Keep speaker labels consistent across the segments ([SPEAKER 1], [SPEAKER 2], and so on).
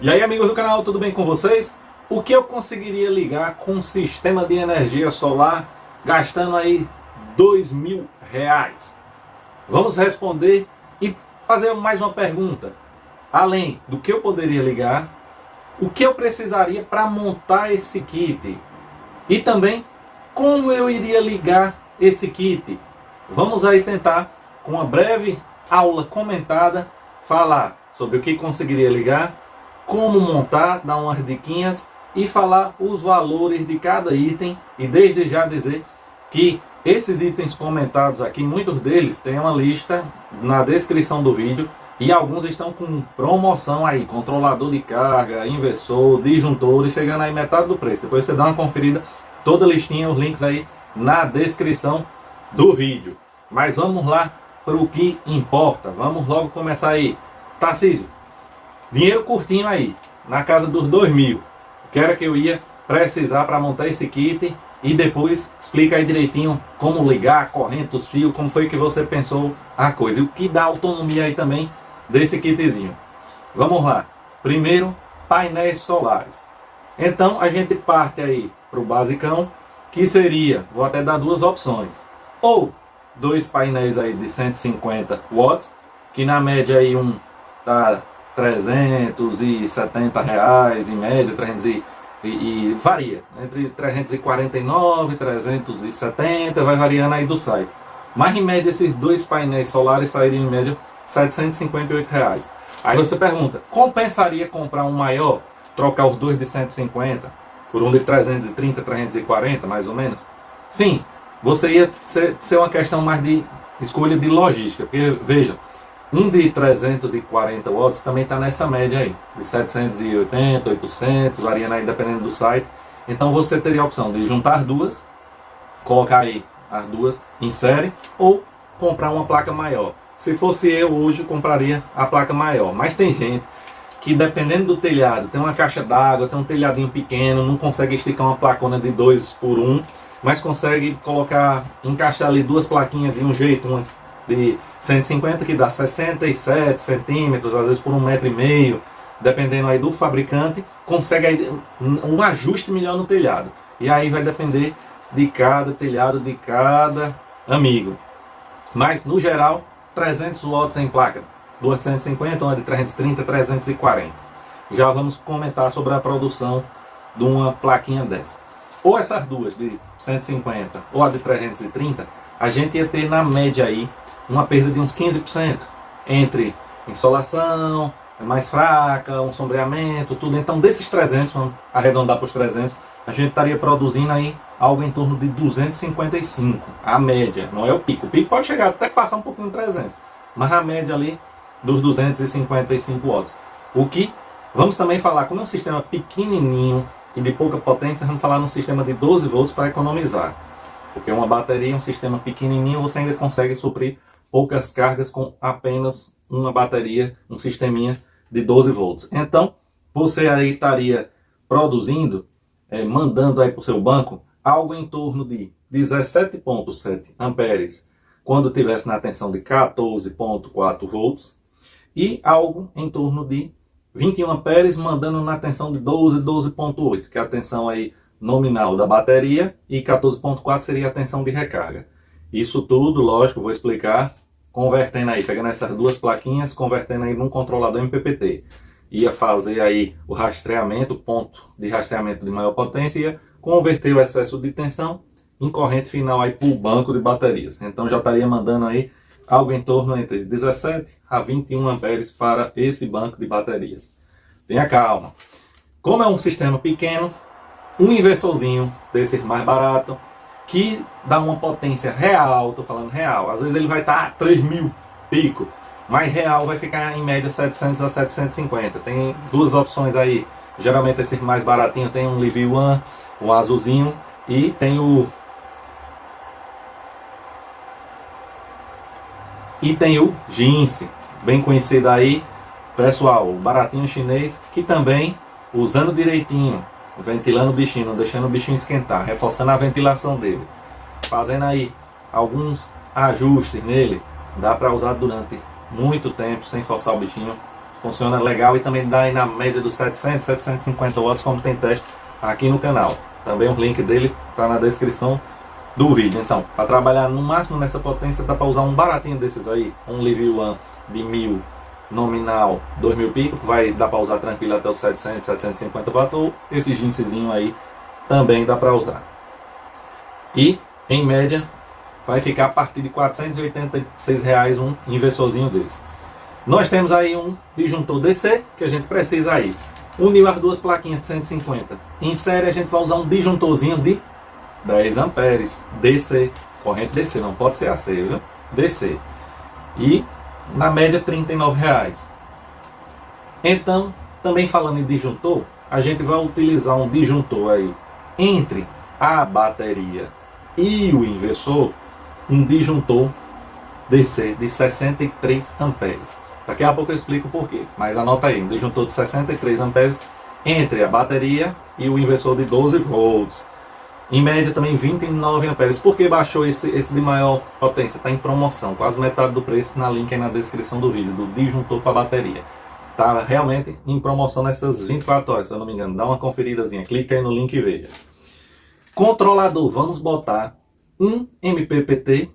[SPEAKER 1] E aí, amigos do canal, tudo bem com vocês? O que eu conseguiria ligar com um sistema de energia solar gastando aí R$2.000? Vamos responder e fazer mais uma pergunta. Além do que eu poderia ligar, o que eu precisaria para montar esse kit? E também, como eu iria ligar esse kit? Vamos aí tentar, com uma breve aula comentada, falar sobre o que conseguiria ligar, como montar, dar umas diquinhas e falar os valores de cada item. E desde já dizer que esses itens comentados aqui, muitos deles têm uma lista na descrição do vídeo e alguns estão com promoção aí, controlador de carga, inversor, disjuntores, chegando aí metade do preço. Depois você dá uma conferida, toda a listinha, os links aí na descrição do vídeo. Mas vamos lá para o que importa. Vamos logo começar aí. Tarcísio, dinheiro curtinho aí, na casa dos 2.000. Que era que eu ia precisar para montar esse kit e depois explica aí direitinho como ligar a corrente, os fios, como foi que você pensou a coisa. E o que dá autonomia aí também desse kitzinho. Vamos lá. Primeiro, painéis solares. Então a gente parte aí para o basicão, que seria, vou até dar duas opções. Ou dois painéis aí de 150 watts, que na média aí um tá R$370 em média, 300 e varia entre 349 e 370, vai variando aí do site. Mas em média esses dois painéis solares sairiam em média R$758. Aí você pergunta, compensaria comprar um maior, trocar os dois de 150 por um de 330, 340 mais ou menos? Sim, você ia ser uma questão mais de escolha de logística, porque veja, um de 340 watts também está nessa média aí, de 780, 800, variando aí dependendo do site. Então você teria a opção de juntar duas, colocar aí as duas em série, ou comprar uma placa maior. Se fosse eu hoje, compraria a placa maior. Mas tem gente que, dependendo do telhado, tem uma caixa d'água, tem um telhadinho pequeno, não consegue esticar uma placona de 2 por 1, mas consegue colocar, encaixar ali duas plaquinhas de um jeito, uma de 150 que dá 67 centímetros, às vezes por 1,5 m, dependendo aí do fabricante, consegue aí um ajuste melhor no telhado. E aí vai depender de cada telhado, de cada amigo. Mas no geral, 300 watts em placa, duas de 150, uma de 330, 340. Já vamos comentar sobre a produção de uma plaquinha dessa. Ou essas duas de 150 ou a de 330, a gente ia ter na média aí uma perda de uns 15% entre insolação mais fraca, um sombreamento, tudo. Então desses 300, vamos arredondar para os 300, a gente estaria produzindo aí algo em torno de 255, a média, não é o pico. O pico pode chegar até passar um pouquinho de 300, mas a média ali dos 255 watts. O que vamos também falar, como é um sistema pequenininho e de pouca potência, vamos falar num sistema de 12 volts para economizar. Porque uma bateria, um sistema pequenininho, você ainda consegue suprir poucas cargas com apenas uma bateria, um sisteminha de 12 volts. Então, você aí estaria produzindo, mandando aí para o seu banco, algo em torno de 17,7 amperes, quando tivesse na tensão de 14,4 volts, e algo em torno de 21 amperes, mandando na tensão de 12, 12,8, que é a tensão aí nominal da bateria, e 14,4 seria a tensão de recarga. Isso tudo, lógico, vou explicar, convertendo aí, pegando essas duas plaquinhas, convertendo aí num controlador MPPT. Ia fazer aí o rastreamento, ponto de rastreamento de maior potência, ia converter o excesso de tensão em corrente final aí para o banco de baterias. Então já estaria mandando aí algo em torno entre 17 a 21 amperes para esse banco de baterias. Tenha calma. Como é um sistema pequeno, um inversorzinho desses mais barato, que dá uma potência real, estou falando real, às vezes ele vai estar 3.000 pico, mas real vai ficar em média 700 a 750. Tem duas opções aí, geralmente esses mais baratinhos tem um Livy One, um azulzinho, e tem o Jinse, bem conhecido aí, pessoal, o baratinho chinês, que também, usando direitinho, ventilando o bichinho, não deixando o bichinho esquentar, reforçando a ventilação dele, fazendo aí alguns ajustes nele, dá para usar durante muito tempo sem forçar o bichinho funciona legal e também dá aí na média dos 700, 750 watts, como tem teste aqui no canal. Também o link dele está na descrição do vídeo. Então, para trabalhar no máximo nessa potência, dá para usar um baratinho desses aí, um Live One de 1000 nominal, 2000 pico, vai dar para usar tranquilo até os 700, 750 watts, ou esse gincezinho aí também dá para usar. E, em média, vai ficar a partir de R$ 486 reais um inversorzinho desse. Nós temos aí um disjuntor DC, que a gente precisa aí unir as duas plaquinhas de 150. Em série a gente vai usar um disjuntorzinho de 10 amperes, DC, corrente DC, não pode ser AC, viu? DC. E na média R$ 39 reais. Então, também falando em disjuntor, a gente vai utilizar um disjuntor aí entre a bateria e o inversor, um disjuntor DC de 63 amperes. Daqui a pouco eu explico o porquê, mas anota aí, um disjuntor de 63 amperes entre a bateria e o inversor de 12 volts. Em média também 29 amperes. Por que baixou esse de maior potência? Está em promoção, quase metade do preço na link aí na descrição do vídeo, do disjuntor para bateria. Está realmente em promoção nessas 24 horas, se eu não me engano. Dá uma conferidazinha, clica aí no link e veja. Controlador, vamos botar um MPPT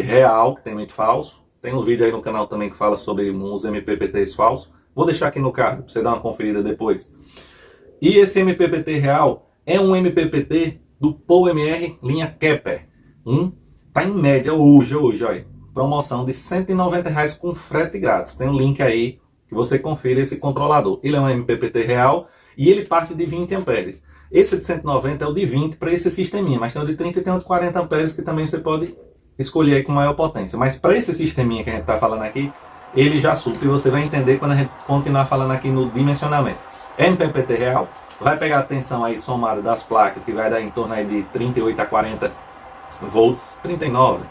[SPEAKER 1] real, que tem muito falso. Tem um vídeo aí no canal também que fala sobre uns MPPTs falsos. Vou deixar aqui no card para você dar uma conferida depois. E esse MPPT real é um MPPT do PowerMR linha Kepler. Tá em média hoje, olha, promoção de R$ 190 reais com frete grátis. Tem um link aí que você confira esse controlador. Ele é um MPPT real e ele parte de 20 amperes. Esse de 190 é o de 20 para esse sisteminha, mas tem o de 30 e tem o de 40 amperes que também você pode escolher aí com maior potência. Mas para esse sisteminha que a gente está falando aqui, ele já supre e você vai entender quando a gente continuar falando aqui no dimensionamento. MPPT real vai pegar a tensão aí somada das placas, que vai dar em torno aí de 38 a 40 volts, 39,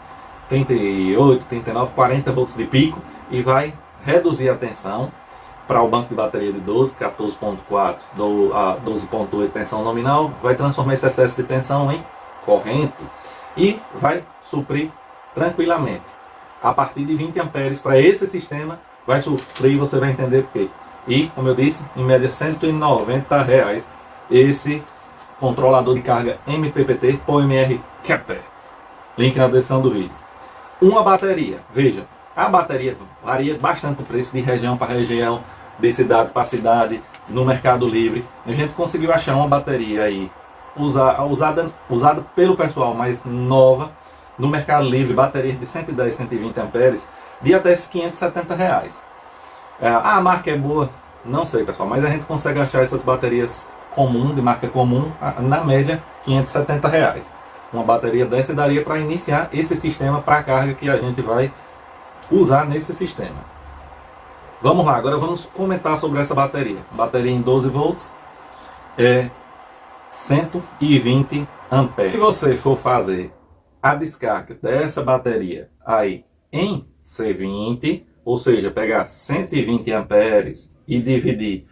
[SPEAKER 1] 38, 39, 40 volts de pico, e vai reduzir a tensão para o banco de bateria de 12, 14.4 a 12.8 tensão nominal, vai transformar esse excesso de tensão em corrente e vai suprir tranquilamente. A partir de 20 amperes para esse sistema vai suprir, você vai entender por quê. E, como eu disse, em média R$ 190 reais esse controlador de carga MPPT PowerMR Kepler. Link na descrição do vídeo. Uma bateria, veja, a bateria varia bastante o preço de região para região, de cidade para cidade, no Mercado Livre. A gente conseguiu achar uma bateria aí usada pelo pessoal, mas nova, no Mercado Livre, baterias de 110, 120 amperes, de até R$ 570 reais. A marca é boa, não sei pessoal, mas a gente consegue achar essas baterias comum, de marca comum, na média R$ 570 reais. Uma bateria dessa daria para iniciar esse sistema para carga que a gente vai usar nesse sistema. Vamos lá, agora vamos comentar sobre essa bateria. Bateria em 12 volts, 120 amperes. Se você for fazer a descarga dessa bateria aí em C20, ou seja, pegar 120 amperes e dividir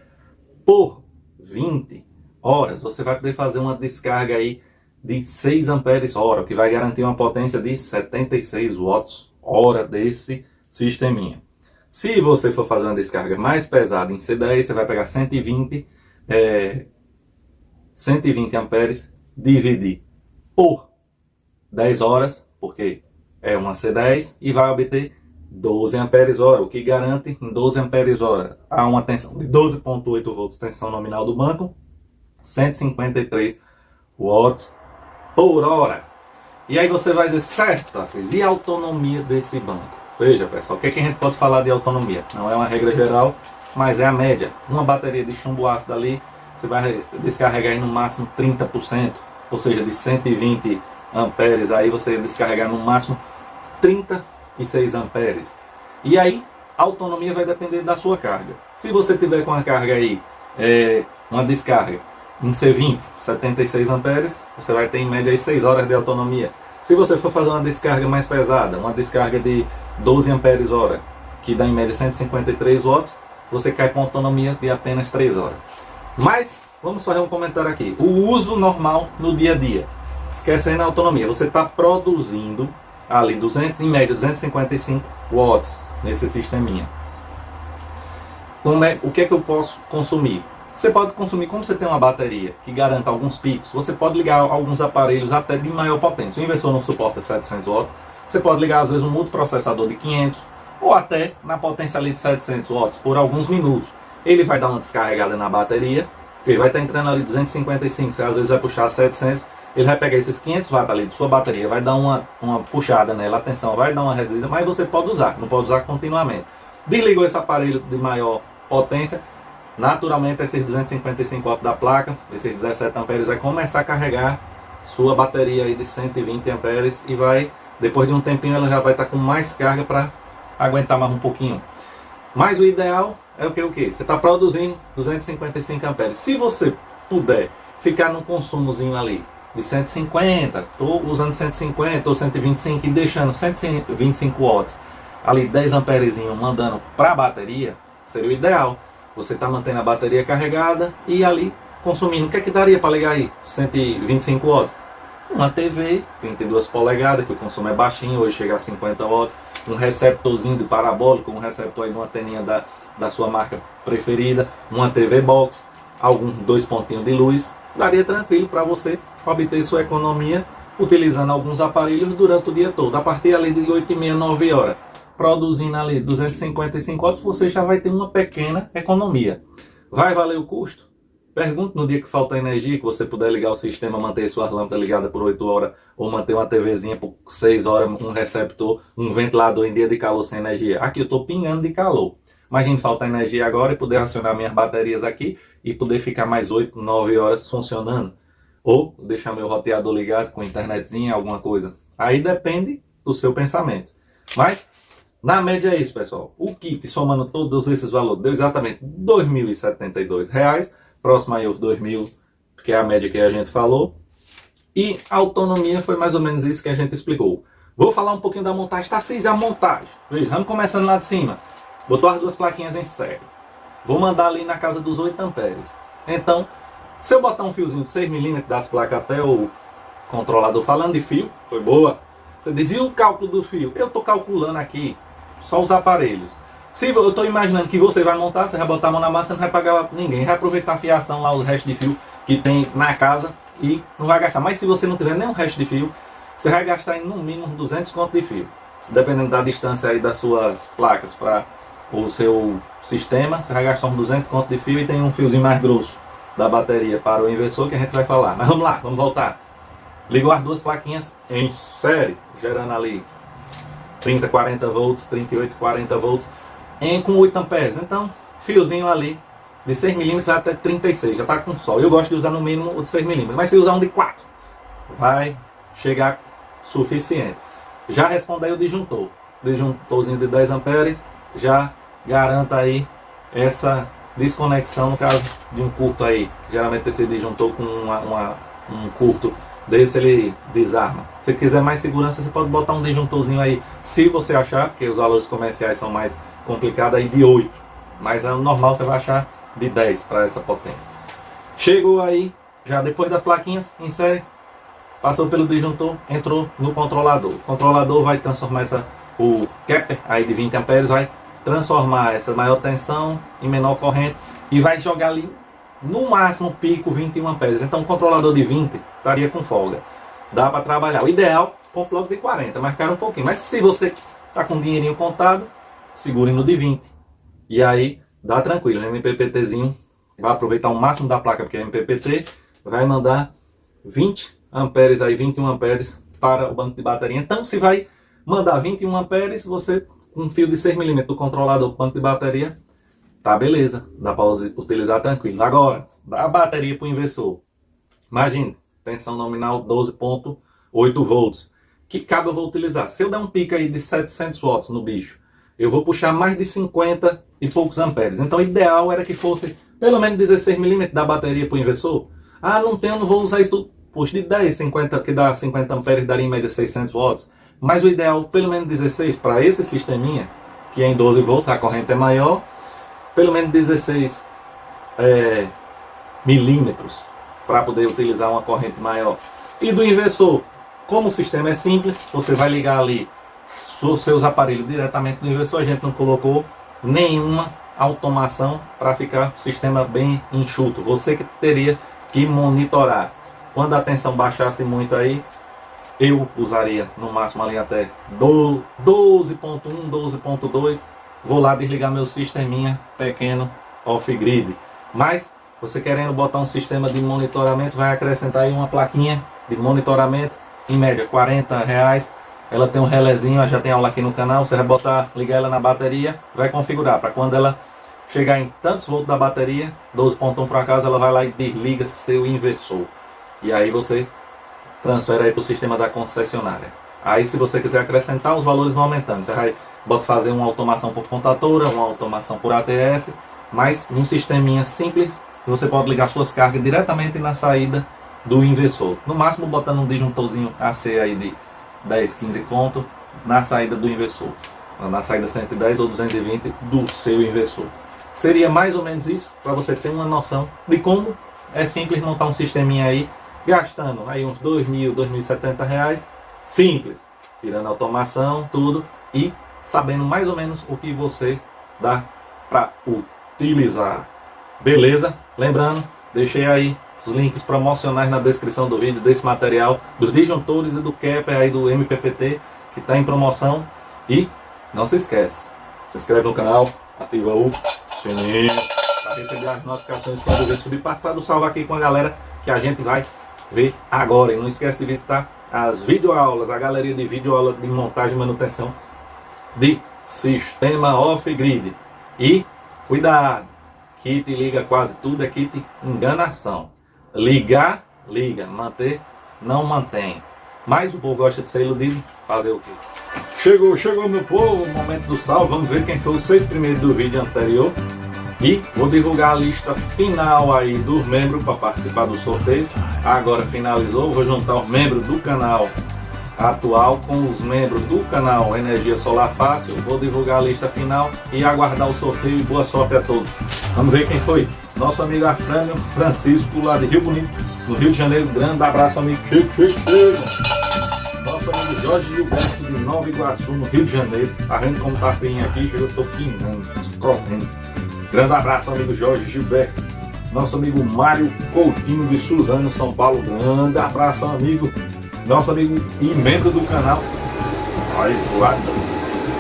[SPEAKER 1] por 20 horas, você vai poder fazer uma descarga aí de 6 amperes hora, que vai garantir uma potência de 76 watts hora desse sisteminha. Se você for fazer uma descarga mais pesada em C10, você vai pegar 120 amperes, dividir por 10 horas, porque é uma C10, e vai obter 12 amperes hora, o que garante em 12 amperes hora a uma tensão de 12.8 volts, tensão nominal do banco, 153 watts por hora. E aí você vai dizer, certo, Assis, e a autonomia desse banco? Veja pessoal, o que a gente pode falar de autonomia? Não é uma regra geral, mas é a média. Uma bateria de chumbo ácido ali, você vai descarregar aí no máximo 30%, ou seja, de 120 amperes, aí você descarregar no máximo 36 amperes. E aí, a autonomia vai depender da sua carga. Se você tiver com a carga aí, uma descarga em C20, 76 amperes, você vai ter em média aí 6 horas de autonomia. Se você for fazer uma descarga mais pesada, uma descarga de 12 amperes hora, que dá em média 153 watts, você cai com autonomia de apenas 3 horas. Mas, vamos fazer um comentário aqui. O uso normal no dia a dia. Esquecendo a autonomia. Você está produzindo ali em média 255 watts nesse sisteminha. O que é que eu posso consumir? Você pode consumir, como você tem uma bateria que garanta alguns picos, você pode ligar alguns aparelhos até de maior potência. O inversor não suporta 700 watts, você pode ligar às vezes um multiprocessador de 500 ou até na potência ali de 700 watts por alguns minutos. Ele vai dar uma descarregada na bateria, porque vai estar entrando ali 255, você às vezes vai puxar 700, ele vai pegar esses 500 watts ali de sua bateria, vai dar uma puxada nela, atenção, vai dar uma reduzida, mas você pode usar, não pode usar continuamente. Desligou esse aparelho de maior potência, naturalmente esses 255 watts da placa, esses 17 amperes vai começar a carregar sua bateria aí de 120 amperes e vai, depois de um tempinho ela já vai estar com mais carga para aguentar mais um pouquinho. Mas o ideal é o que? Você está produzindo 255 amperes. Se você puder ficar num consumozinho ali de 150, estou usando 150 ou 125 e deixando 125 watts ali 10 amperezinho mandando para a bateria, seria o ideal. Você está mantendo a bateria carregada e ali consumindo. O que é que daria para ligar aí? 125 watts. Uma TV 32 polegadas, que o consumo é baixinho, hoje chega a 50 watts. Um receptorzinho de parabólico, um receptor aí de uma anteninha da sua marca preferida. Uma TV box, alguns 2 pontinhos de luz. Daria tranquilo para você obter sua economia utilizando alguns aparelhos durante o dia todo. A partir ali de 8h30, 9 horas. Produzindo ali 255 watts, você já vai ter uma pequena economia. Vai valer o custo? Pergunte no dia que falta energia, que você puder ligar o sistema, manter suas lâmpadas ligadas por 8 horas, ou manter uma TVzinha por 6 horas, um receptor, um ventilador em dia de calor sem energia. Aqui eu estou pingando de calor. Imagine faltar energia agora e poder acionar minhas baterias aqui e poder ficar mais 8, 9 horas funcionando. Ou deixar meu roteador ligado com internetzinha, alguma coisa. Aí depende do seu pensamento. Mas na média é isso, pessoal. O kit, somando todos esses valores, deu exatamente R$ 2.072. Próximo aí os 2.000, que é a média que a gente falou. E a autonomia foi mais ou menos isso que a gente explicou. Vou falar um pouquinho da montagem. Tarcísio, a montagem. Veja, vamos começando lá de cima. Botou as duas plaquinhas em série. Vou mandar ali na casa dos 8 amperes. Então, se eu botar um fiozinho de 6 milímetros das placas até o controlador, falando de fio, foi boa. Você dizia o cálculo do fio. Eu estou calculando aqui só os aparelhos. Se eu estou imaginando que você vai montar, você vai botar a mão na massa, não vai pagar ninguém. Vai aproveitar a fiação lá, os restos de fio que tem na casa e não vai gastar. Mas se você não tiver nenhum resto de fio, você vai gastar no mínimo 200 conto de fio. Dependendo da distância aí das suas placas para o seu sistema, você vai gastar uns 200 conto de fio e tem um fiozinho mais grosso da bateria para o inversor que a gente vai falar. Mas vamos lá, vamos voltar. Ligou as duas plaquinhas em série, gerando ali 30, 40 volts, 38, 40 volts, com 8 amperes. Então, fiozinho ali de 6 milímetros até 36, já está com sol. Eu gosto de usar no mínimo o de 6 milímetros, mas se usar um de 4, vai chegar suficiente. Já responde aí o disjuntor. Disjuntorzinho de 10 amperes, já garanta aí essa desconexão no caso de um curto aí. Geralmente esse disjuntor com um curto desse ele desarma. Se quiser mais segurança, você pode botar um disjuntorzinho aí, se você achar, porque os valores comerciais são mais complicados aí, de 8. Mas é normal, você vai achar de 10 para essa potência. Chegou aí, já depois das plaquinhas, em série, passou pelo disjuntor, entrou no controlador. O controlador vai transformar o capper aí de 20 amperes, vai transformar essa maior tensão em menor corrente e vai jogar ali no máximo pico 21 amperes. Então um controlador de 20 estaria com folga. Dá para trabalhar. O ideal, com plug de 40, mais caro um pouquinho. Mas se você está com dinheirinho contado, segure no de 20. E aí dá tranquilo. O MPPTzinho vai aproveitar o máximo da placa, porque é MPPT, vai mandar 20 amperes aí, 21 amperes para o banco de bateria. Então se vai mandar 21 amperes, você com um fio de 6 milímetros do controlador do banco de bateria, tá beleza, dá para utilizar tranquilo. Agora, dá a bateria para o inversor. Imagine, tensão nominal 12,8 volts. Que cabo eu vou utilizar? Se eu der um pico aí de 700 watts no bicho, eu vou puxar mais de 50 e poucos amperes. Então o ideal era que fosse pelo menos 16 milímetros da bateria para o inversor. Ah, não tenho, não vou usar isso tudo. Puxa de 10, 50, que dá 50 amperes, daria em média 600 watts. Mas o ideal, pelo menos 16, para esse sisteminha, que é em 12 volts, a corrente é maior, pelo menos 16 milímetros, para poder utilizar uma corrente maior. E do inversor, como o sistema é simples, você vai ligar ali seus aparelhos diretamente do inversor. A gente não colocou nenhuma automação para ficar o sistema bem enxuto. Você que teria que monitorar. Quando a tensão baixasse muito aí, eu usaria no máximo ali até 12.1, 12.2. Vou lá desligar meu sisteminha pequeno off-grid. Mas você querendo botar um sistema de monitoramento, vai acrescentar aí uma plaquinha de monitoramento, em média R$40. Ela tem um relézinho, já tem aula aqui no canal. Você vai botar, ligar ela na bateria, vai configurar para quando ela chegar em tantos volts da bateria, 12.1 por acaso, ela vai lá e desliga seu inversor. E aí você transfere aí para o sistema da concessionária. Aí se você quiser acrescentar, os valores vão aumentando. Você vai fazer uma automação por contatora, uma automação por ATS, mas um sisteminha simples, você pode ligar suas cargas diretamente na saída do inversor. No máximo botando um disjuntorzinho AC aí de 10, 15 conto na saída do inversor. Na saída 110 ou 220 do seu inversor. Seria mais ou menos isso, para você ter uma noção de como é simples montar um sisteminha aí, gastando aí uns R$2.000, R$2.070, simples, tirando automação, tudo, e sabendo mais ou menos o que você dá para utilizar. Beleza? Lembrando, deixei aí os links promocionais na descrição do vídeo desse material, dos disjuntores e do Kepler aí do MPPT, que está em promoção. E não se esquece, se inscreve no canal, ativa o sininho para receber as notificações quando o vídeo subir, participar do salve aqui com a galera que a gente vai ver agora. E não esquece de visitar as videoaulas, a galeria de videoaula de montagem e manutenção de sistema off-grid. E cuidado, kit liga quase tudo, é kit enganação. Ligar, liga, manter, não mantém. Mas o povo gosta de ser iludido, fazer o quê? Chegou meu povo, o momento do salve. Vamos ver quem foi os 6 primeiros do vídeo anterior. E vou divulgar a lista final aí dos membros para participar do sorteio. Agora finalizou, vou juntar os membros do canal atual com os membros do canal Energia Solar Fácil. Vou divulgar a lista final e aguardar o sorteio. E boa sorte a todos. Vamos ver quem foi. Nosso amigo Afrânio Francisco, lá de Rio Bonito, no Rio de Janeiro. Grande abraço, amigo. Nosso amigo Jorge Gilberto, de Nova Iguaçu, no Rio de Janeiro. Tá vendo como tá feinho aqui? Que eu tô quinando, correndo. Grande abraço, amigo Jorge Gilberto. Nosso amigo Mário Coutinho, de Suzano, São Paulo. Grande abraço, amigo. Nosso amigo e membro do canal,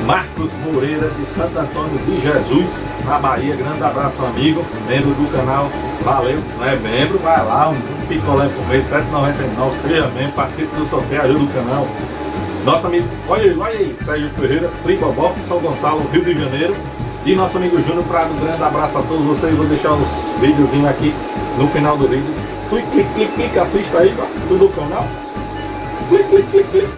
[SPEAKER 1] Marcos Moreira, de Santo Antônio de Jesus, na Bahia. Grande abraço, amigo, membro do canal. Valeu, não é membro? Vai lá, um picolé por mês, R$7,99. Seja membro, participe do sorteio, ajuda o canal. Nosso amigo, olha aí, Sérgio Ferreira, Tricobó, São Gonçalo, Rio de Janeiro. E nosso amigo Júnior Prado. Grande abraço a todos vocês. Vou deixar os videozinhos aqui no final do vídeo. Clique, assista aí, tudo do canal. Clique.